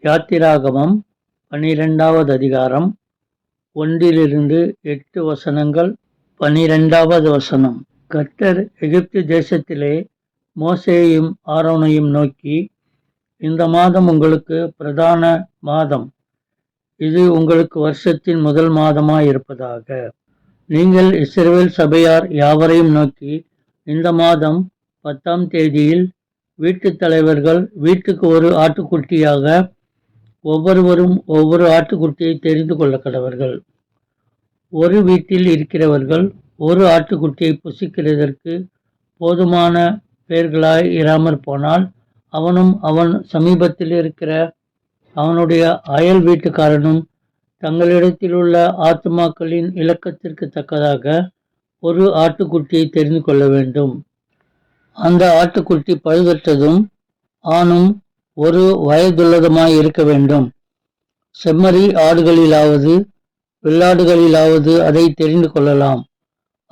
யாத்திராகமம் 12வது அதிகாரம் 1-8 வசனங்கள். 12வது வசனம். கர்த்தர் எகிப்து தேசத்திலே மோசேயையும் ஆரோனையும் நோக்கி, இந்த மாதம் உங்களுக்கு பிரதான மாதம், இது உங்களுக்கு வருஷத்தின் முதல் மாதமாயிருப்பதாக. நீங்கள் இஸ்ரவேல் சபையார் யாவரையும் நோக்கி, இந்த மாதம் 10ஆம் தேதியில் வீட்டுத் தலைவர்கள் வீட்டுக்கு ஒரு ஆட்டுக்குட்டியாக ஒவ்வொருவரும் ஒவ்வொரு ஆட்டுக்குட்டியை தெரிந்து கொள்ள கடவர்கள். ஒரு வீட்டில் இருக்கிறவர்கள் ஒரு ஆட்டுக்குட்டியை புசிக்கிறதற்கு போதுமான பேர்களாய் இராமற் போனால், அவனும் அவன் சமீபத்தில் இருக்கிற அவனுடைய அயல் வீட்டுக்காரனும் தங்களிடத்தில் உள்ள ஆத்துமாக்களின் இலக்கத்திற்கு தக்கதாக ஒரு ஆட்டுக்குட்டியை தெரிந்து கொள்ள வேண்டும். அந்த ஆட்டுக்குட்டி பழுதற்றதும் ஆணும் ஒரு வயதுள்ளதுமாய் இருக்க வேண்டும். செம்மறி ஆடுகளிலாவது வெள்ளாடுகளிலாவது அதை தெரிந்து கொள்ளலாம்.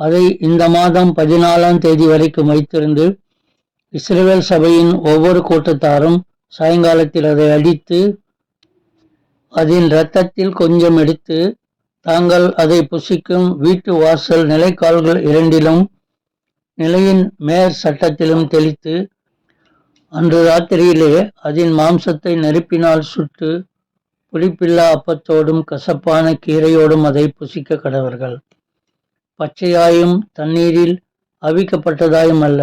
அதை இந்த மாதம் 14ஆம் தேதி வரைக்கும் வைத்திருந்து, இஸ்ரவேல் சபையின் ஒவ்வொரு கூட்டத்தாரும் சாயங்காலத்தில் அதை அடித்து அதன் இரத்தத்தில் கொஞ்சம் எடுத்து தாங்கள் அதை புசிக்கும் வீட்டு வாசல் நிலைக்கால்கள் இரண்டிலும் நிலையின் மேற் சட்டத்திலும் தெளித்து, அன்று ராத்திரியிலே அதன் மாம்சத்தை நெருப்பினால் சுட்டு புளிப்பில்லா அப்பத்தோடும் கசப்பான கீரையோடும் அதை புசிக்க கடவர்கள். பச்சையாயும் தண்ணீரில் அவிக்கப்பட்டதாயும் அல்ல,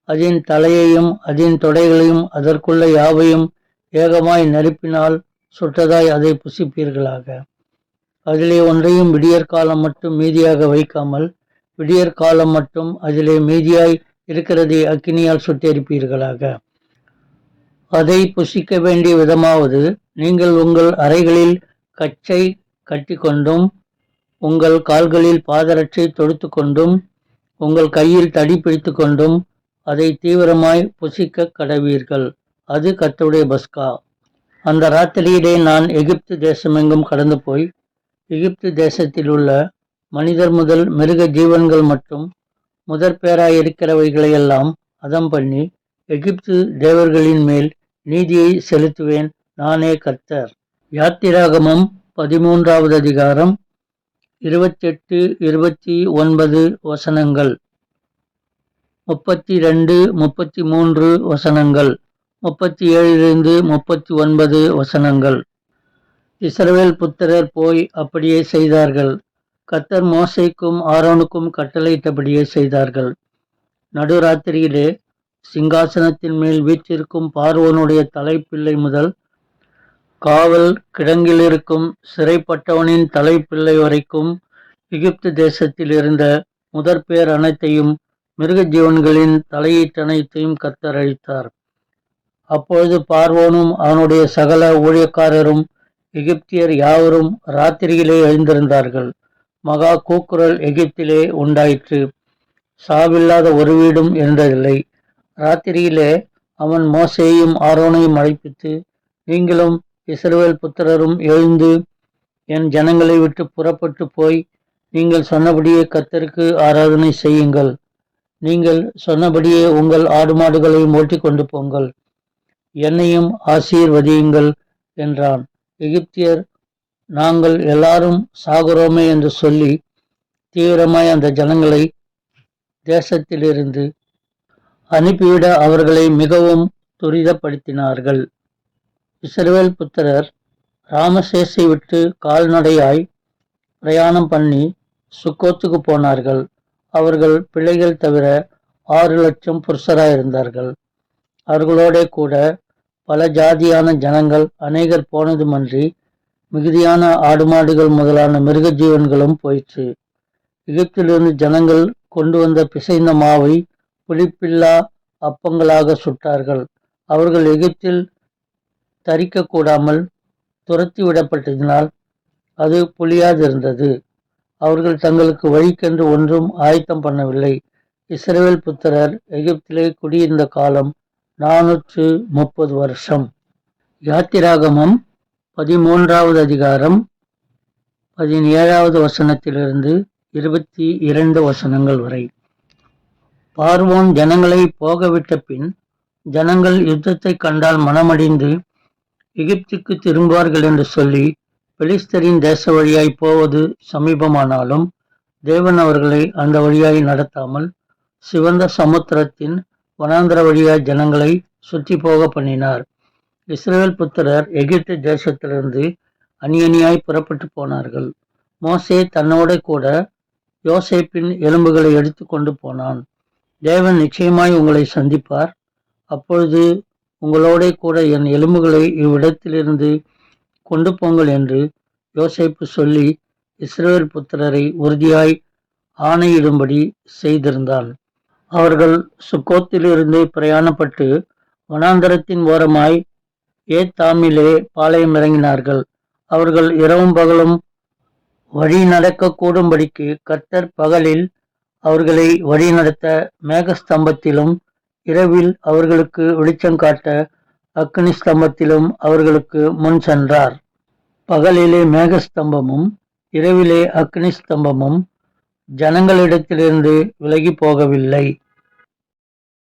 அதன் தலையையும் அதன் தொடைகளையும் அதற்குள்ள யாவையும் ஏகமாய் நெருப்பினால் சுட்டதாய் அதை புசிப்பீர்களாக. அதிலே ஒன்றையும் விடியற்காலம் மட்டும் மீதியாக வைக்காமல், விடியற்காலம் மட்டும் அதிலே மீதியாய் இருக்கிறதை அக்கினியால் சுட்டெரிப்பீர்களாக. அதை புசிக்க வேண்டிய விதமாவது, நீங்கள் உங்கள் அறைகளில் கச்சை கட்டி கொண்டும் உங்கள் கால்களில் பாதரட்சை தொடுத்து கொண்டும் உங்கள் கையில் தடி பிடித்து கொண்டும் அதை தீவிரமாய் புசிக்க கடவீர்கள். அது கர்த்தருடைய பஸ்கா. அந்த ராத்திரியிலே நான் எகிப்து தேசமெங்கும் கடந்து போய் எகிப்து தேசத்தில் உள்ள மனிதர் முதல் மிருக ஜீவன்கள் மற்றும் முதற்பேராயிருக்கிறவைகளையெல்லாம் அதம் பண்ணி எகிப்து தேவர்களின் மேல் நீதியை செலுத்துவேன். நானே கர்த்தர். யாத்திராகமம் 13வது அதிகாரம் 28-29 வசனங்கள். 32, 33 வசனங்கள். 37-39 வசனங்கள். இஸ்ரவேல் புத்திரர் போய் அப்படியே செய்தார்கள். கர்த்தர் மோசேக்கும் ஆரோனுக்கும் கட்டளையிட்டபடியே செய்தார்கள். நடுராத்திரியிலே சிங்காசனத்தின் மேல் வீற்றிருக்கும் பார்வோனுடைய தலைப்பிள்ளை முதல் காவல் கிடங்கிலிருக்கும் சிறைப்பட்டவனின் தலைப்பிள்ளை வரைக்கும் எகிப்து தேசத்தில் இருந்த முதற்பேர் அனைத்தையும் மிருக ஜீவன்களின் தலையீட்டனைத்தையும் கர்த்தர் அழித்தார். அப்பொழுது பார்வோனும் அவனுடைய சகல ஊழியக்காரரும் எகிப்தியர் யாவரும் ராத்திரியிலே எழுந்திருந்தார்கள். மகா கூக்குரல் எகிப்திலே உண்டாயிற்று. சாவில்லாத ஒரு வீடும் இருந்ததில்லை. ராத்திரியிலே அவன் மோசேயையும் ஆரோனையும் அழைப்பித்து, நீங்களும் இஸ்ரவேல் புத்திரரும் எழுந்து என் ஜனங்களை விட்டு புறப்பட்டு போய் நீங்கள் சொன்னபடியே கர்த்தருக்கு ஆராதனை செய்யுங்கள். நீங்கள் சொன்னபடியே உங்கள் ஆடு மாடுகளையும் ஓட்டி கொண்டு போங்கள். என்னையும் ஆசீர்வதியுங்கள் என்றான். எகிப்தியர், நாங்கள் எல்லாரும் சாகுறோமே என்று சொல்லி தீவிரமாய் அந்த ஜனங்களை தேசத்திலிருந்து அனுப்பிவிட அவர்களை மிகவும் துரிதப்படுத்தினார்கள். இஸ்ரவேல் புத்திரர் ராமசேசை விட்டு கால்நடையாய் பிரயாணம் பண்ணி சுக்கோத்துக்கு போனார்கள். அவர்கள் பிள்ளைகள் தவிர 6 லட்சம் புருஷராயிருந்தார்கள். அவர்களோட கூட பல ஜாதியான ஜனங்கள் அநேகர் போனதுமன்றி மிகுதியான ஆடு மாடுகள் முதலான மிருக ஜீவன்களும் போயிற்று. எகிப்திலிருந்து ஜனங்கள் கொண்டு வந்த பிசைந்த மாவை புளிப்பில்லா அப்பங்களாக சுட்டார்கள். அவர்கள் எகிப்தில் தரிக்க கூடாமல் துரத்தி விடப்பட்டதினால் அது புளியாதிருந்தது. அவர்கள் தங்களுக்கு வழிக்கென்று ஒன்றும் ஆயத்தம் பண்ணவில்லை. இஸ்ரவேல் புத்திரர் எகிப்திலே குடியிருந்த காலம் 430 வருஷம். யாத்திராகமம் 13வது அதிகாரம் 17வது வசனத்திலிருந்து 22 வசனங்கள் வரை. பார்வோன் ஜனங்களை போகவிட்ட பின் ஜனங்கள் யுத்தத்தை கண்டால் மனமடிந்து எகிப்துக்கு திரும்புவார்கள் என்று சொல்லி பெலிஸ்தரின் தேச வழியாய் போவது சமீபமானாலும் தேவன் அவர்களை அந்த வழியாய் நடத்தாமல் சிவந்த சமுத்திரத்தின் வனாந்தர வழியாய் ஜனங்களை சுற்றி போக பண்ணினார். இஸ்ரவேல் புத்திரர் எகிப்து தேசத்திலிருந்து அணியணியாய் புறப்பட்டு போனார்கள். மோசே தன்னோட கூட யோசேப்பின் எலும்புகளை எடுத்து கொண்டு போனான். தேவன் நிச்சயமாய் உங்களை சந்திப்பார். அப்பொழுது உங்களோட கூட என் எலும்புகளை இவ்விடத்திலிருந்து கொண்டு போங்கள் என்று யோசேப்பு சொல்லி இஸ்ரவேல் புத்திரரை உறுதியாய் ஆணையிடும்படி செய்திருந்தான். அவர்கள் சுக்கோத்திலிருந்து பிரயாணப்பட்டு வனாந்தரத்தின் ஓரமாய் ஏத்தாமிலே பாளையம் இறங்கினார்கள். அவர்கள் இரவும் பகலும் வழி நடக்க கூடும்படிக்கு கர்த்தர் பகலில் அவர்களை வழிநடத்த மேகஸ்தம்பத்திலும் இரவில் அவர்களுக்கு வெளிச்சம் காட்ட அக்கினி ஸ்தம்பத்திலும் அவர்களுக்கு முன் சென்றார். பகலிலே மேகஸ்தம்பமும் இரவிலே அக்கினி ஸ்தம்பமும் ஜனங்களிடத்திலிருந்து விலகி போகவில்லை.